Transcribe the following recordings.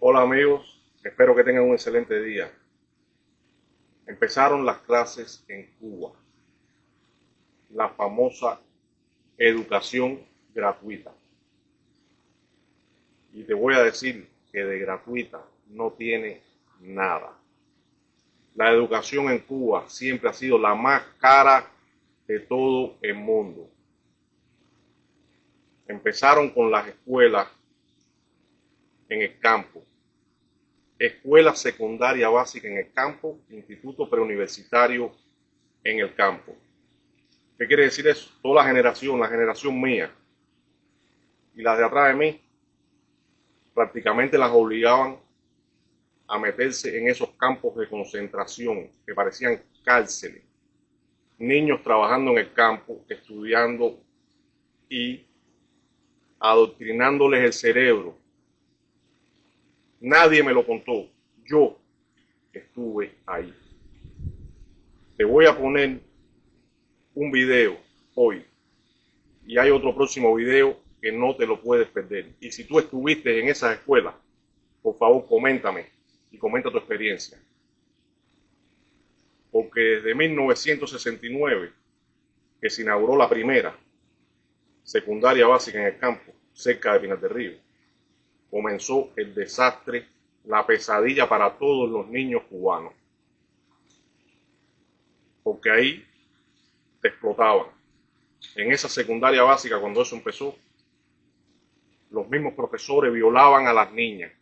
Hola amigos, espero que tengan un excelente día. Empezaron las clases en Cuba, la famosa educación gratuita. Y te voy a decir que de gratuita no tiene nada. La educación en Cuba siempre ha sido la más cara de todo el mundo. Empezaron con las escuelas en el campo, escuela secundaria básica en el campo, instituto preuniversitario en el campo. ¿Qué quiere decir eso? Toda la generación mía y las de atrás de mí, prácticamente las obligaban a meterse en esos campos de concentración que parecían cárceles. Niños trabajando en el campo, estudiando y adoctrinándoles el cerebro. Nadie me lo contó, yo estuve ahí. Te voy a poner un video hoy y hay otro próximo video que no te lo puedes perder. Y si tú estuviste en esas escuelas, por favor coméntame y comenta tu experiencia. Porque desde 1969, que se inauguró la primera secundaria básica en el campo, cerca de Pinar del Río, comenzó el desastre, la pesadilla para todos los niños cubanos. Porque ahí te explotaban. En esa secundaria básica, cuando eso empezó, los mismos profesores violaban a las niñas.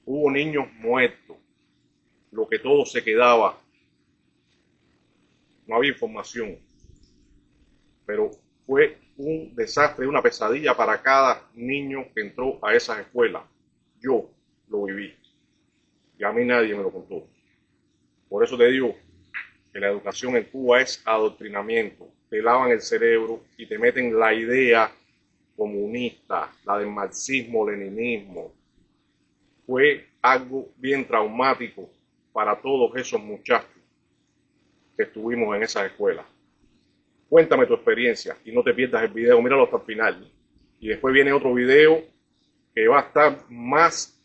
Hubo niños muertos, lo que todo se quedaba. No había información, pero fue un desastre, una pesadilla para cada niño que entró a esas escuelas. Yo lo viví y a mí nadie me lo contó. Por eso te digo que la educación en Cuba es adoctrinamiento. Te lavan el cerebro y te meten la idea comunista, la del marxismo-leninismo. Fue algo bien traumático para todos esos muchachos que estuvimos en esas escuelas. Cuéntame tu experiencia y no te pierdas el video, míralo hasta el final. Y después viene otro video que va a estar más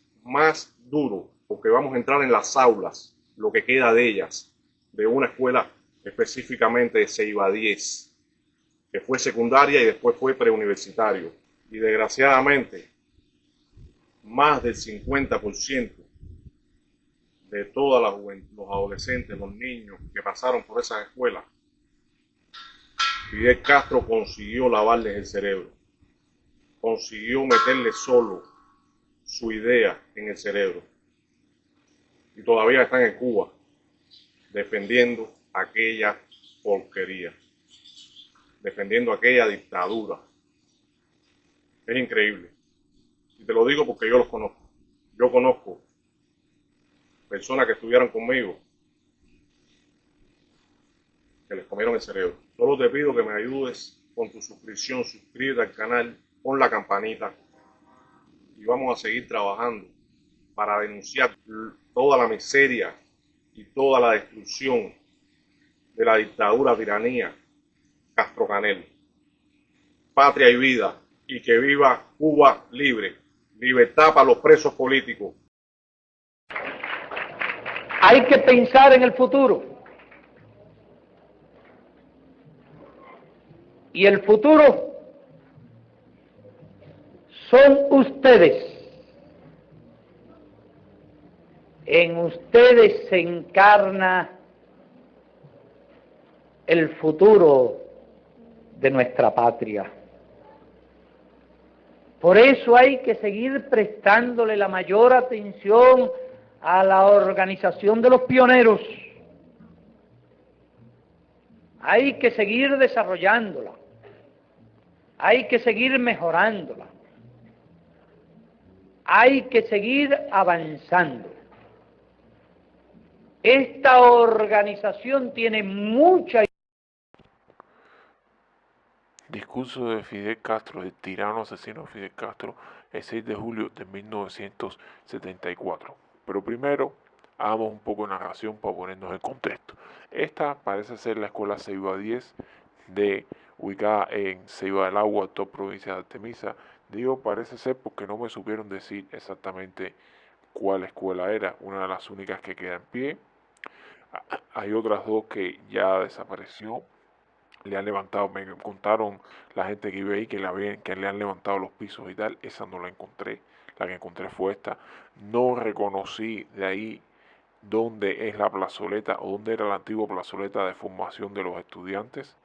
duro, porque vamos a entrar en las aulas, lo que queda de ellas, de una escuela específicamente de Ceiba 10, que fue secundaria y después fue preuniversitario. Y desgraciadamente, más del 50% de toda la juventud, los adolescentes, los niños que pasaron por esas escuelas, Fidel Castro consiguió lavarles el cerebro, consiguió meterle solo su idea en el cerebro. Y todavía están en Cuba defendiendo aquella porquería, defendiendo aquella dictadura. Es increíble. Y te lo digo porque yo los conozco. Yo conozco personas que estudiaron conmigo que les comieron el cerebro. Solo te pido que me ayudes con tu suscripción, suscríbete al canal, pon la campanita y vamos a seguir trabajando para denunciar toda la miseria y toda la destrucción de la dictadura, tiranía, Castro Canel. Patria y vida, y que viva Cuba libre. Libertad para los presos políticos. Hay que pensar en el futuro. Y el futuro son ustedes. En ustedes se encarna el futuro de nuestra patria. Por eso hay que seguir prestándole la mayor atención a la organización de los pioneros. Hay que seguir desarrollándola. Hay que seguir mejorándola. Hay que seguir avanzando. Esta organización tiene mucha... Discurso de Fidel Castro, el tirano asesino Fidel Castro, el 6 de julio de 1974. Pero primero, hagamos un poco de narración para ponernos en contexto. Esta parece ser la escuela Ceiba 10, ubicada en Ceiba del Agua, actual provincia de Artemisa, Digo parece ser porque no me supieron decir exactamente cuál escuela era, una de las únicas que queda en pie. Hay otras dos que ya desapareció, le han levantado, me contaron la gente que vive ahí que le han levantado los pisos y tal, esa no la encontré, la que encontré fue esta. No reconocí de ahí dónde es la plazoleta o dónde era la antigua plazoleta de formación de los estudiantes.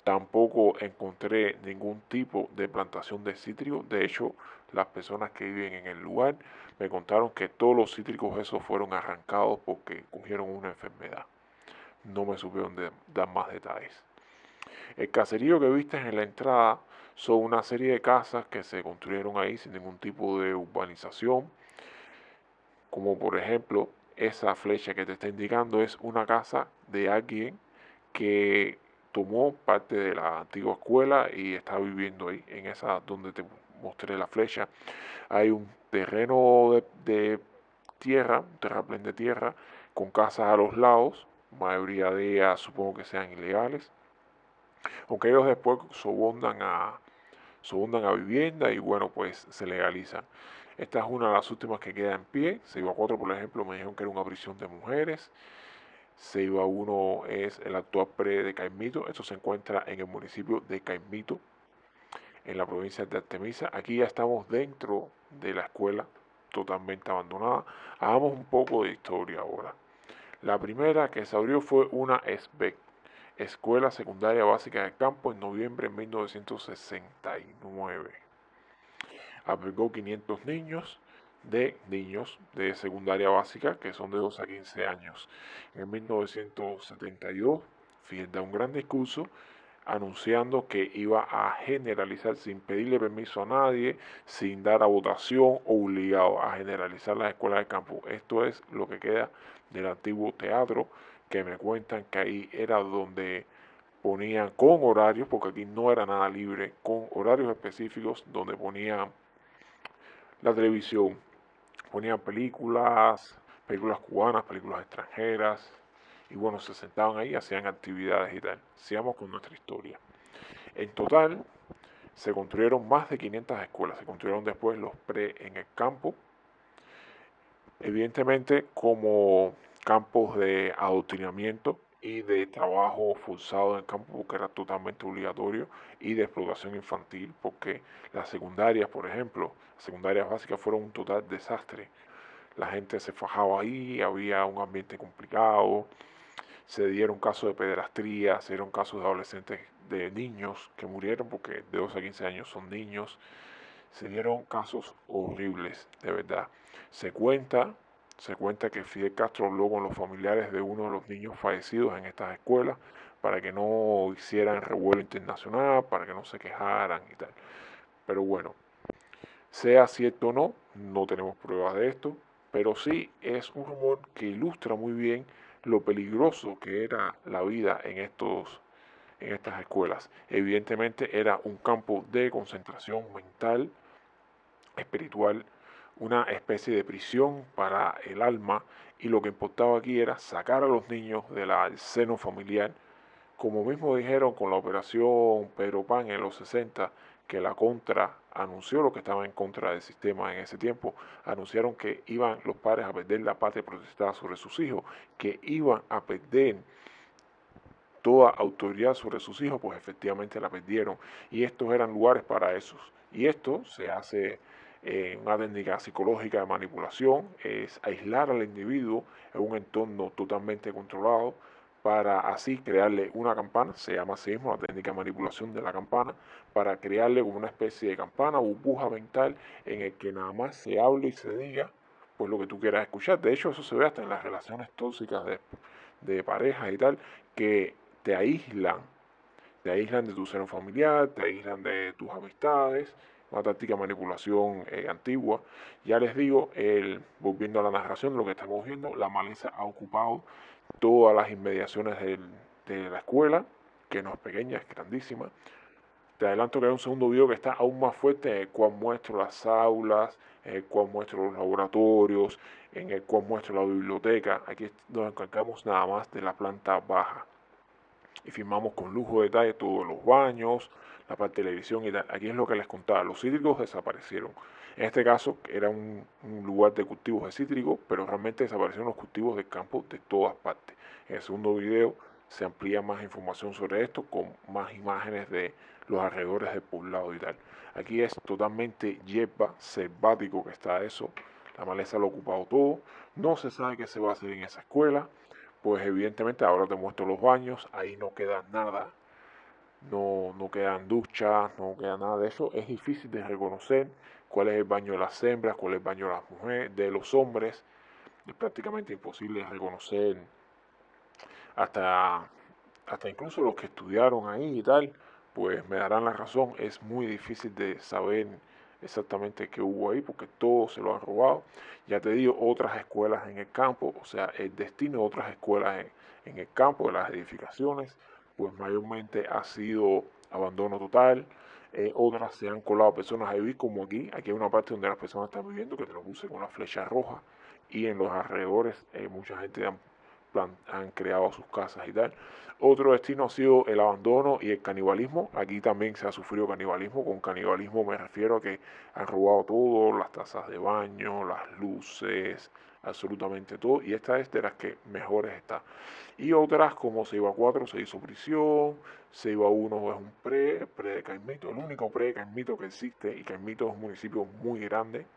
Tampoco encontré ningún tipo de plantación de cítricos. De hecho, las personas que viven en el lugar me contaron que todos los cítricos esos fueron arrancados porque cogieron una enfermedad. No me supieron dar más detalles. El caserío que viste en la entrada son una serie de casas que se construyeron ahí sin ningún tipo de urbanización, como por ejemplo esa flecha que te está indicando es una casa de alguien que tomó parte de la antigua escuela y está viviendo ahí, en esa donde te mostré la flecha. Hay un terreno de tierra, un terraplén de tierra, con casas a los lados, mayoría de ellas supongo que sean ilegales, aunque ellos después sobundan a vivienda y bueno, pues se legalizan. Esta es una de las últimas que queda en pie. Seiba 4, por ejemplo, me dijeron que era una prisión de mujeres. Seiba 1 es el actual pre de Caimito. Esto se encuentra en el municipio de Caimito, en la provincia de Artemisa. Aquí ya estamos dentro de la escuela, totalmente abandonada. Hagamos un poco de historia ahora. La primera que se abrió fue una SBEC, Escuela Secundaria Básica del Campo, en noviembre de 1969. Albergó 500 niños de secundaria básica que son de 12 a 15 años. En 1972, Fidel da un gran discurso anunciando que iba a generalizar sin pedirle permiso a nadie, sin dar a votación o obligado a generalizar las escuelas de campo. Esto es lo que queda del antiguo teatro, que me cuentan que ahí era donde ponían con horarios, porque aquí no era nada libre, con horarios específicos donde ponían la televisión, ponían películas cubanas, películas extranjeras, y bueno, se sentaban ahí, hacían actividades y tal. Sigamos con nuestra historia. En total, se construyeron más de 500 escuelas, se construyeron después los pre en el campo, evidentemente como campos de adoctrinamiento y de trabajo forzado en el campo porque era totalmente obligatorio y de explotación infantil porque las secundarias, por ejemplo, las secundarias básicas fueron un total desastre. La gente se fajaba ahí, había un ambiente complicado, se dieron casos de pederastría, se dieron casos de adolescentes, de niños que murieron porque de 12 a 15 años son niños, se dieron casos horribles, de verdad. Se cuenta, se cuenta que Fidel Castro habló con los familiares de uno de los niños fallecidos en estas escuelas para que no hicieran revuelo internacional, para que no se quejaran y tal. Pero bueno, sea cierto o no, no tenemos pruebas de esto, pero sí es un rumor que ilustra muy bien lo peligroso que era la vida en estas escuelas. Evidentemente era un campo de concentración mental, espiritual, una especie de prisión para el alma, y lo que importaba aquí era sacar a los niños del seno familiar, como mismo dijeron con la operación Pedro Pan en los 60, que la Contra anunció lo que estaba en contra del sistema en ese tiempo, anunciaron que iban los padres a perder la patria protestada sobre sus hijos, que iban a perder toda autoridad sobre sus hijos, pues efectivamente la perdieron. Y estos eran lugares para esos. Y esto se hace una técnica psicológica de manipulación, es aislar al individuo en un entorno totalmente controlado para así crearle una campana, se llama así mismo la técnica de manipulación de la campana, para crearle una especie de campana, burbuja mental en el que nada más se hable y se diga pues lo que tú quieras escuchar. De hecho, eso se ve hasta en las relaciones tóxicas de parejas y tal, que te aíslan, te aíslan de tu seno familiar, te aíslan de tus amistades, una táctica de manipulación antigua. Ya les digo, volviendo a la narración, lo que estamos viendo, la maleza ha ocupado todas las inmediaciones de la escuela, que no es pequeña, es grandísima. Te adelanto que hay un segundo video que está aún más fuerte, en el cual muestro las aulas, en el cual muestro los laboratorios, en el cual muestro la biblioteca. Aquí nos encargamos nada más de la planta baja. y filmamos con lujo de detalle todos los baños, la parte de televisión y tal. Aquí es lo que les contaba, los cítricos desaparecieron. En este caso era un lugar de cultivos de cítricos, pero realmente desaparecieron los cultivos del campo de todas partes. En el segundo video se amplía más información sobre esto con más imágenes de los alrededores del poblado y tal. Aquí es totalmente hierba, selvático que está eso. La maleza lo ha ocupado todo. No se sabe qué se va a hacer en esa escuela. Pues evidentemente ahora te muestro los baños. Ahí no queda nada. No quedan duchas, no queda nada de eso. Es difícil de reconocer cuál es el baño de las hembras, cuál es el baño de las mujeres, de los hombres. Es prácticamente imposible reconocer hasta, hasta incluso los que estudiaron ahí y tal, pues me darán la razón. Es muy difícil de saber exactamente qué hubo ahí porque todo se lo han robado. Ya te digo, otras escuelas en el campo, o sea, el destino de otras escuelas en el campo, de las edificaciones, pues mayormente ha sido abandono total. Otras se han colado personas a vivir como aquí. Aquí hay una parte donde las personas están viviendo que te lo puse con la flecha roja y en los alrededores mucha gente han creado sus casas y tal. Otro destino ha sido el abandono y el canibalismo. Aquí también se ha sufrido canibalismo. Con canibalismo me refiero a que han robado todo, las tazas de baño, las luces, absolutamente todo. Y esta es de las que mejores está. Y otras como Ceiba 4 se hizo prisión, Ceiba 1 es un pre de Caimito, el único pre de Caimito que existe, y Caimito es un municipio muy grande,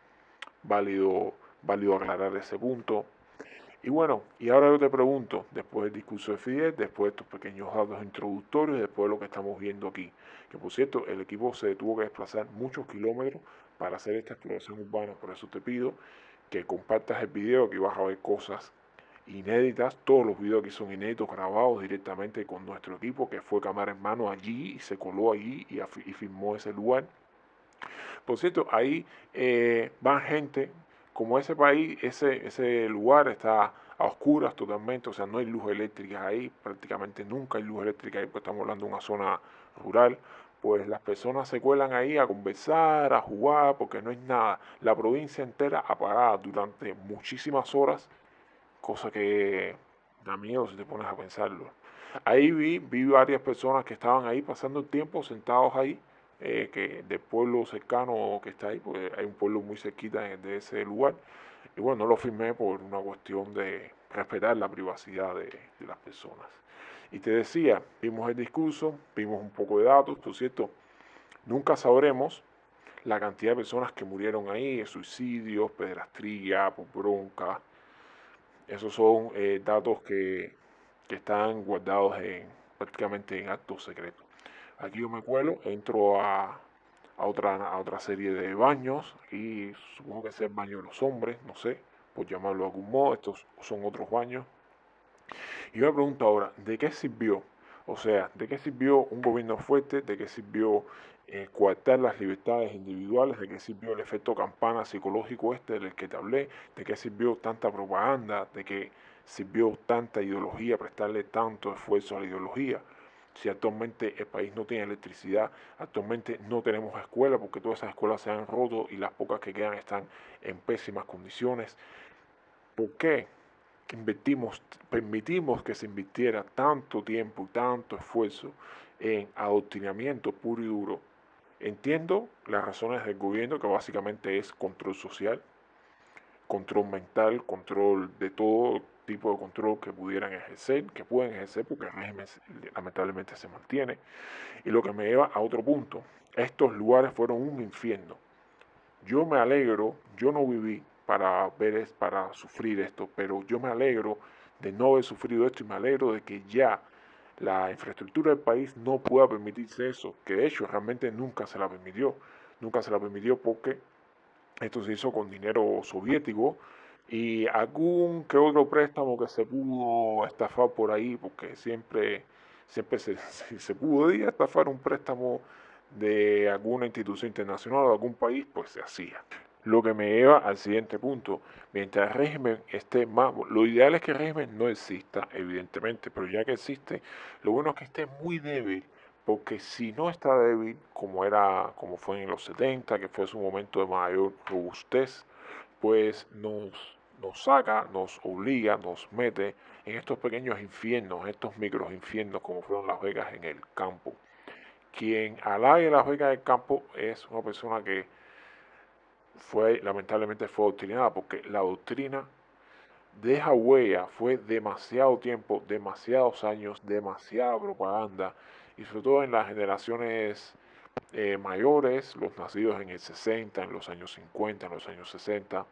válido aclarar ese punto. Y bueno, y ahora yo te pregunto, después del discurso de Fidel, después de estos pequeños datos introductorios, después de lo que estamos viendo aquí, que por cierto, el equipo se tuvo que desplazar muchos kilómetros para hacer esta exploración urbana, por eso te pido que compartas el video, que vas a ver cosas inéditas, todos los videos aquí son inéditos, grabados directamente con nuestro equipo, que fue cámara en mano allí y se coló allí y filmó ese lugar. Por cierto, ahí van gente, como ese país, ese lugar está a oscuras totalmente, o sea, no hay luz eléctrica ahí, prácticamente nunca hay luz eléctrica ahí, pues estamos hablando de una zona rural, pues las personas se cuelan ahí a conversar, a jugar, porque no hay nada. La provincia entera apagada durante muchísimas horas, cosa que da miedo si te pones a pensarlo. Ahí vi varias personas que estaban ahí pasando el tiempo sentados ahí, que del pueblo cercano que está ahí, porque hay un pueblo muy cerquita de ese lugar. Y bueno, no lo firmé por una cuestión de respetar la privacidad de las personas. Y te decía, vimos el discurso, vimos un poco de datos, por cierto, nunca sabremos la cantidad de personas que murieron ahí, suicidios, pedrastría, por bronca. Esos son datos que están guardados prácticamente en actos secretos. Aquí yo me cuelo, entro a otra serie de baños y supongo que es el baño de los hombres, no sé, por llamarlo de algún modo, estos son otros baños. Y yo me pregunto ahora, ¿de qué sirvió? O sea, ¿de qué sirvió un gobierno fuerte? ¿De qué sirvió coartar las libertades individuales? ¿De qué sirvió el efecto campana psicológico este del que te hablé? ¿De qué sirvió tanta propaganda? ¿De qué sirvió tanta ideología, prestarle tanto esfuerzo a la ideología? Si actualmente el país no tiene electricidad, actualmente no tenemos escuelas porque todas esas escuelas se han roto y las pocas que quedan están en pésimas condiciones. ¿Por qué permitimos que se invirtiera tanto tiempo y tanto esfuerzo en adoctrinamiento puro y duro? Entiendo las razones del gobierno, que básicamente es control social, control mental, control de todo tipo de control que pudieran ejercer, que pueden ejercer porque el régimen lamentablemente se mantiene. Y lo que me lleva a otro punto, estos lugares fueron un infierno. Yo me alegro, yo no viví para sufrir esto, pero yo me alegro de no haber sufrido esto y me alegro de que ya la infraestructura del país no pueda permitirse eso, que de hecho realmente nunca se la permitió porque esto se hizo con dinero soviético y algún que otro préstamo que se pudo estafar por ahí, porque siempre se pudo estafar un préstamo de alguna institución internacional o algún país, pues se hacía. Lo que me lleva al siguiente punto. Mientras el régimen esté más, lo ideal es que el régimen no exista, evidentemente, pero ya que existe, lo bueno es que esté muy débil, porque si no está débil, como fue en los 70, que fue su momento de mayor robustez, pues nos nos saca, nos obliga, nos mete en estos pequeños infiernos, estos micros infiernos como fueron las becas en el campo. Quien halague las becas del campo es una persona que lamentablemente fue adoctrinada, porque la doctrina deja huella, fue demasiado tiempo, demasiados años, demasiada propaganda, y sobre todo en las generaciones mayores, los nacidos en el 60, en los años 50, en los años 60,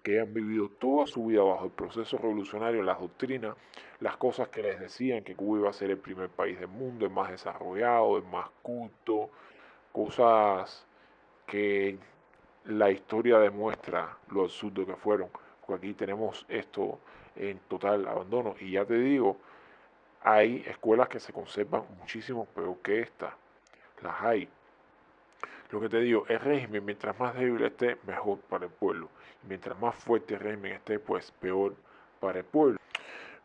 que han vivido toda su vida bajo el proceso revolucionario, las doctrinas, las cosas que les decían que Cuba iba a ser el primer país del mundo, el más desarrollado, el más culto, cosas que la historia demuestra lo absurdo que fueron, porque aquí tenemos esto en total abandono. Y ya te digo, hay escuelas que se conservan muchísimo peor que esta, las hay. Lo que te digo, el régimen, mientras más débil esté, mejor para el pueblo. Mientras más fuerte el régimen esté, pues peor para el pueblo.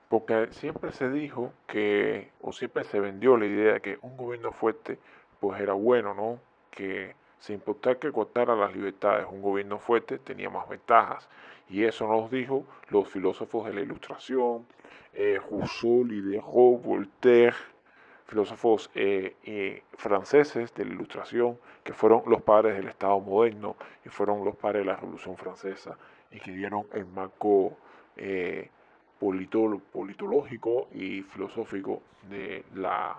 Porque siempre se dijo que, o siempre se vendió la idea de que un gobierno fuerte, pues era bueno, ¿no? Que sin importar que cortara las libertades, un gobierno fuerte tenía más ventajas. Y eso nos dijo los filósofos de la Ilustración, Rousseau, Diderot, Voltaire, filósofos franceses de la Ilustración, que fueron los padres del Estado moderno y fueron los padres de la Revolución Francesa y que dieron el marco politológico y filosófico de la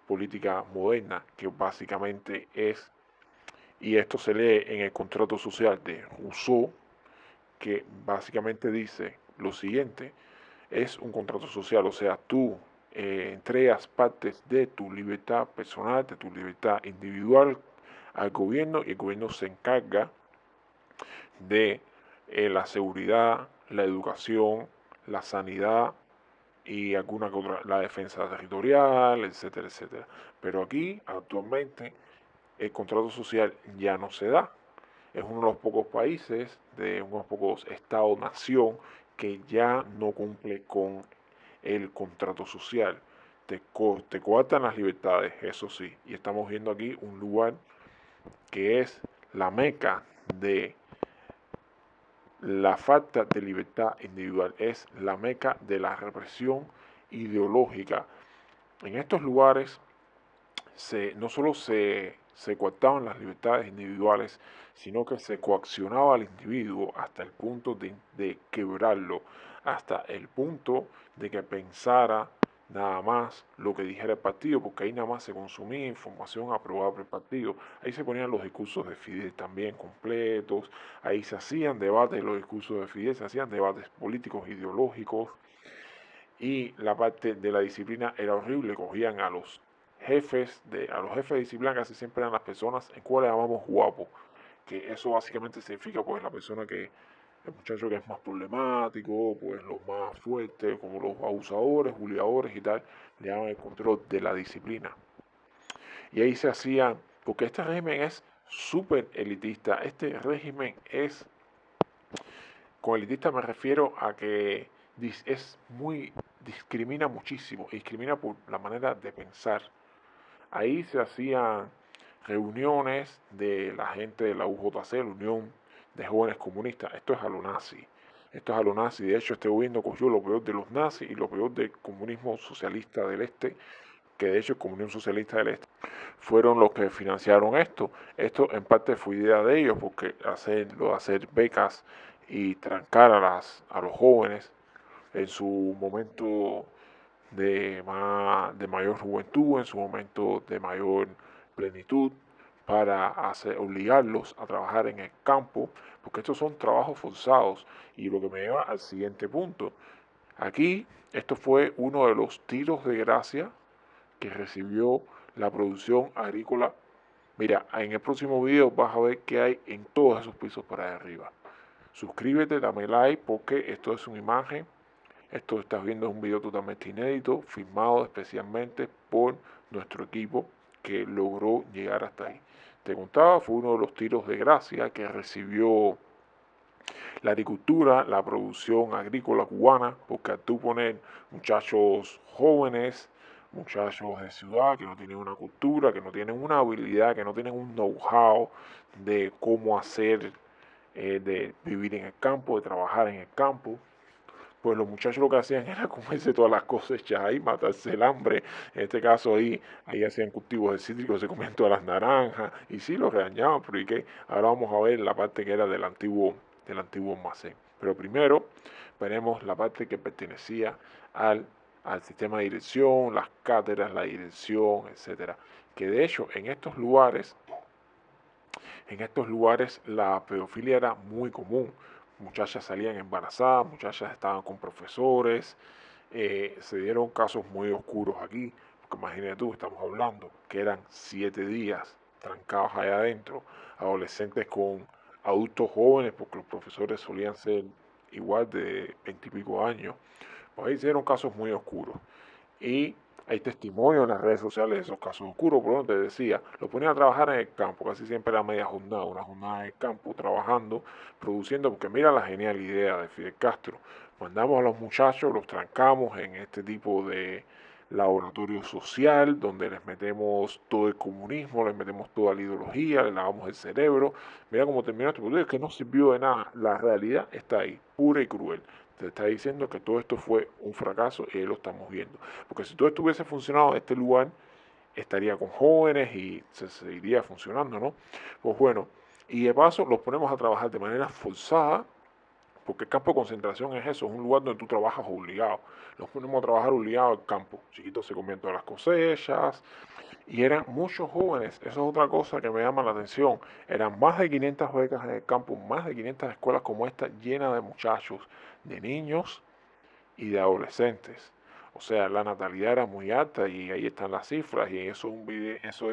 política moderna, que básicamente es, y esto se lee en el contrato social de Rousseau, que básicamente dice lo siguiente: es un contrato social, o sea, tú entregas partes de tu libertad personal, de tu libertad individual al gobierno, y el gobierno se encarga de la seguridad, la educación, la sanidad y alguna que otra, la defensa territorial, etcétera, etcétera. Pero aquí, actualmente, el contrato social ya no se da. Es uno de los pocos países, de unos pocos estados-nación, que ya no cumple con el contrato social. Te coartan las libertades, eso sí. Y estamos viendo aquí un lugar que es la meca de la falta de libertad individual, es la meca de la represión ideológica. En estos lugares no solo se coartaban las libertades individuales, sino que se coaccionaba al individuo hasta el punto de quebrarlo, hasta el punto de que pensara nada más lo que dijera el partido, porque ahí nada más se consumía información aprobada por el partido. Ahí se ponían los discursos de Fidel también completos, ahí se hacían debates, los discursos de Fidel, se hacían debates políticos, ideológicos, y la parte de la disciplina era horrible. Cogían a los a los jefes de disciplina, casi siempre eran las personas en cuales llamamos guapos, que eso básicamente significa pues la persona que, el muchacho que es más problemático, pues los más fuertes, como los abusadores, juliadores y tal, le daban el control de la disciplina. Y ahí se hacían, porque este régimen es súper elitista, este régimen es, con elitista me refiero a que es muy, discrimina muchísimo, discrimina por la manera de pensar. Ahí se hacían reuniones de la gente de la UJC, la Unión de Jóvenes Comunistas. Esto es a lo nazi. Esto es a lo nazi. De hecho, este gobierno cogió lo peor de los nazis y lo peor del comunismo socialista del Este, que de hecho el comunismo socialista del Este fueron los que financiaron esto. Esto en parte fue idea de ellos, porque hacer becas y trancar a los jóvenes en su momento de mayor juventud, en su momento de mayor plenitud, para obligarlos a trabajar en el campo, porque estos son trabajos forzados. Y lo que me lleva al siguiente punto. Aquí, esto fue uno de los tiros de gracia que recibió la producción agrícola. Mira, en el próximo video vas a ver qué hay en todos esos pisos para allá arriba. Suscríbete, dame like, porque esto es una imagen. Esto que estás viendo es un video totalmente inédito, filmado especialmente por nuestro equipo que logró llegar hasta ahí. Te contaba, fue uno de los tiros de gracia que recibió la agricultura, la producción agrícola cubana, porque al tú poner muchachos jóvenes, muchachos de ciudad que no tienen una cultura, que no tienen una habilidad, que no tienen un know-how de cómo hacer de vivir en el campo, de trabajar en el campo. Pues los muchachos lo que hacían era comerse todas las cosechas ahí, matarse el hambre. En este caso ahí hacían cultivos de cítricos, se comían todas las naranjas y sí los regañaban, pero ¿y qué? Ahora vamos a ver la parte que era del antiguo almacén. Pero primero veremos la parte que pertenecía al, al sistema de dirección, las cátedras, la dirección, etcétera. Que de hecho en estos lugares la pedofilia era muy común. Muchachas salían embarazadas, muchachas estaban con profesores, se dieron casos muy oscuros aquí, porque imagínate tú, estamos hablando que eran 7 días trancados allá adentro, adolescentes con adultos jóvenes, porque los profesores solían ser igual de 20 y pico años, pues ahí se dieron casos muy oscuros. Y hay testimonios en las redes sociales de esos casos oscuros, por donde te decía, lo ponían a trabajar en el campo, casi siempre era media jornada, una jornada en el campo, trabajando, produciendo, porque mira la genial idea de Fidel Castro. Mandamos a los muchachos, los trancamos en este tipo de laboratorio social, donde les metemos todo el comunismo, les metemos toda la ideología, les lavamos el cerebro. Mira cómo terminó este producto, es que no sirvió de nada. La realidad está ahí, pura y cruel. Te está diciendo que todo esto fue un fracaso y ahí lo estamos viendo. Porque si todo esto hubiese funcionado en este lugar, estaría con jóvenes y se seguiría funcionando, ¿no? Pues bueno, y de paso los ponemos a trabajar de manera forzada, porque el campo de concentración es eso, es un lugar donde tú trabajas obligado. Los ponemos a trabajar obligados al campo. Chiquitos se comían todas las cosechas y eran muchos jóvenes. Eso es otra cosa que me llama la atención. Eran más de 500 becas en el campo, más de 500 escuelas como esta llenas de muchachos, de niños y de adolescentes. O sea, la natalidad era muy alta y ahí están las cifras y eso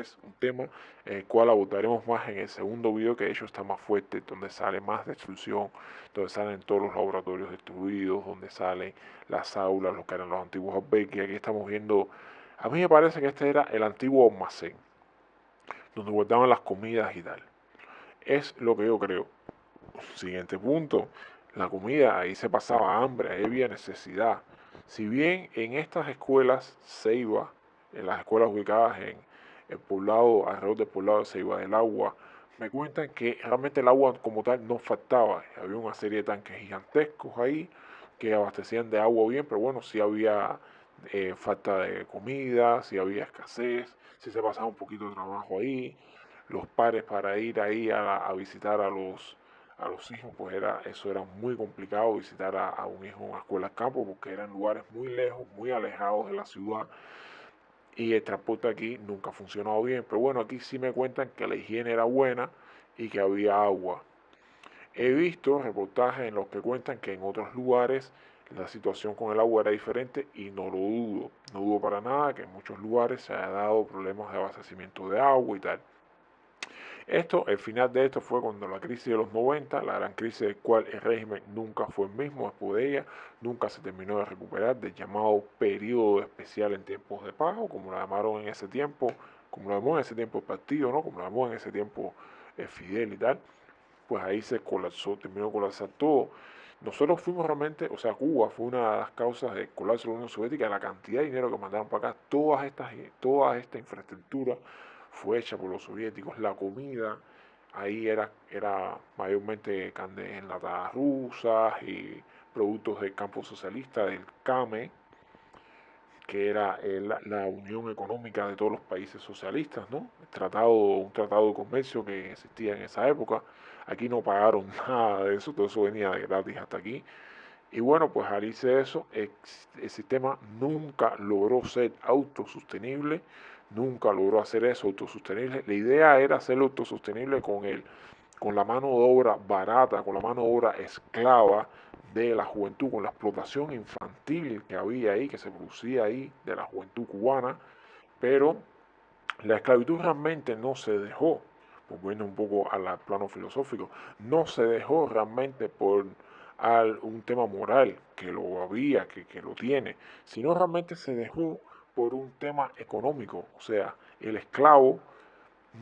es un tema el cual abordaremos más en el segundo video, que de hecho está más fuerte, donde sale más destrucción, donde salen todos los laboratorios destruidos, donde salen las aulas, lo que eran los antiguos albergues. Aquí estamos viendo, a mí me parece que este era el antiguo almacén, donde guardaban las comidas y tal. Es lo que yo creo. Siguiente punto, la comida, ahí se pasaba hambre, ahí había necesidad. Si bien en estas escuelas Ceiba, en las escuelas ubicadas en el poblado, alrededor del poblado de Ceiba del Agua, me cuentan que realmente el agua como tal no faltaba. Había una serie de tanques gigantescos ahí que abastecían de agua bien, pero bueno, sí había falta de comida, sí había escasez, sí se pasaba un poquito de trabajo ahí. Los padres para ir ahí a visitar a los hijos, pues eso era muy complicado visitar a un hijo en una escuela de campo porque eran lugares muy lejos, muy alejados de la ciudad y el transporte aquí nunca ha funcionado bien. Pero bueno, aquí sí me cuentan que la higiene era buena y que había agua. He visto reportajes en los que cuentan que en otros lugares la situación con el agua era diferente y no lo dudo, no dudo para nada que en muchos lugares se haya dado problemas de abastecimiento de agua y tal. El final de esto fue cuando la crisis de los 90, la gran crisis del cual el régimen nunca fue el mismo después de ella, nunca se terminó de recuperar del llamado periodo especial en tiempos de paz, o como lo llamaron en ese tiempo, como lo llamó en ese tiempo el partido, ¿no? Como lo llamó en ese tiempo Fidel y tal, pues ahí se colapsó, terminó de colapsar todo. Nosotros fuimos realmente, o sea, Cuba fue una de las causas del colapso de la Unión Soviética, la cantidad de dinero que mandaron para acá, toda esta infraestructura fue hecha por los soviéticos, la comida, ahí era mayormente carne enlatada rusas y productos del campo socialista, del CAME, que era la unión económica de todos los países socialistas, ¿no? Un tratado de comercio que existía en esa época. Aquí no pagaron nada de eso, todo eso venía de gratis hasta aquí. Y bueno, pues al irse eso, el sistema nunca logró ser autosostenible, nunca logró hacer eso autosostenible. La idea era hacerlo autosostenible con la mano de obra barata, con la mano de obra esclava de la juventud, con la explotación infantil que había ahí, que se producía ahí de la juventud cubana, pero la esclavitud realmente no se dejó, volviendo un poco al plano filosófico, no se dejó realmente por un tema moral, que lo había, que lo tiene, sino realmente se dejó por un tema económico, o sea, el esclavo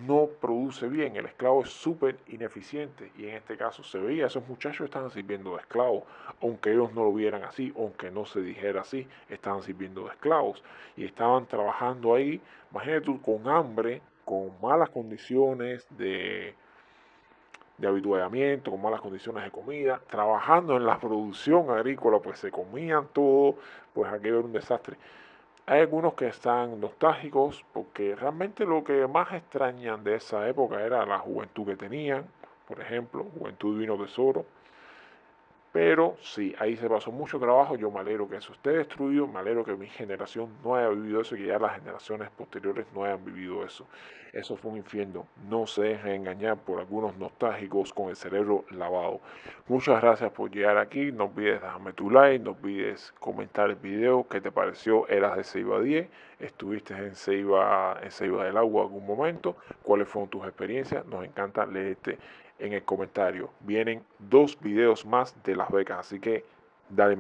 no produce bien, el esclavo es súper ineficiente y en este caso se veía, esos muchachos estaban sirviendo de esclavos, aunque ellos no lo vieran así, aunque no se dijera así, estaban sirviendo de esclavos y estaban trabajando ahí, imagínate tú, con hambre, con malas condiciones de habituallamiento, con malas condiciones de comida, trabajando en la producción agrícola, pues se comían todo, pues aquello era un desastre. Hay algunos que están nostálgicos porque realmente lo que más extrañan de esa época era la juventud que tenían, por ejemplo, Juventud Divino Tesoro. Pero sí, ahí se pasó mucho trabajo. Yo me alegro que eso esté destruido, me alegro que mi generación no haya vivido eso y que ya las generaciones posteriores no hayan vivido eso. Eso fue un infierno. No se dejen engañar por algunos nostálgicos con el cerebro lavado. Muchas gracias por llegar aquí. No olvides dejarme tu like, no olvides comentar el video. ¿Qué te pareció? ¿Eras de Ceiba 10? ¿Estuviste en Ceiba del Agua algún momento? ¿Cuáles fueron tus experiencias? Nos encanta leerte en el comentario. Vienen 2 videos más de las becas, así que dale.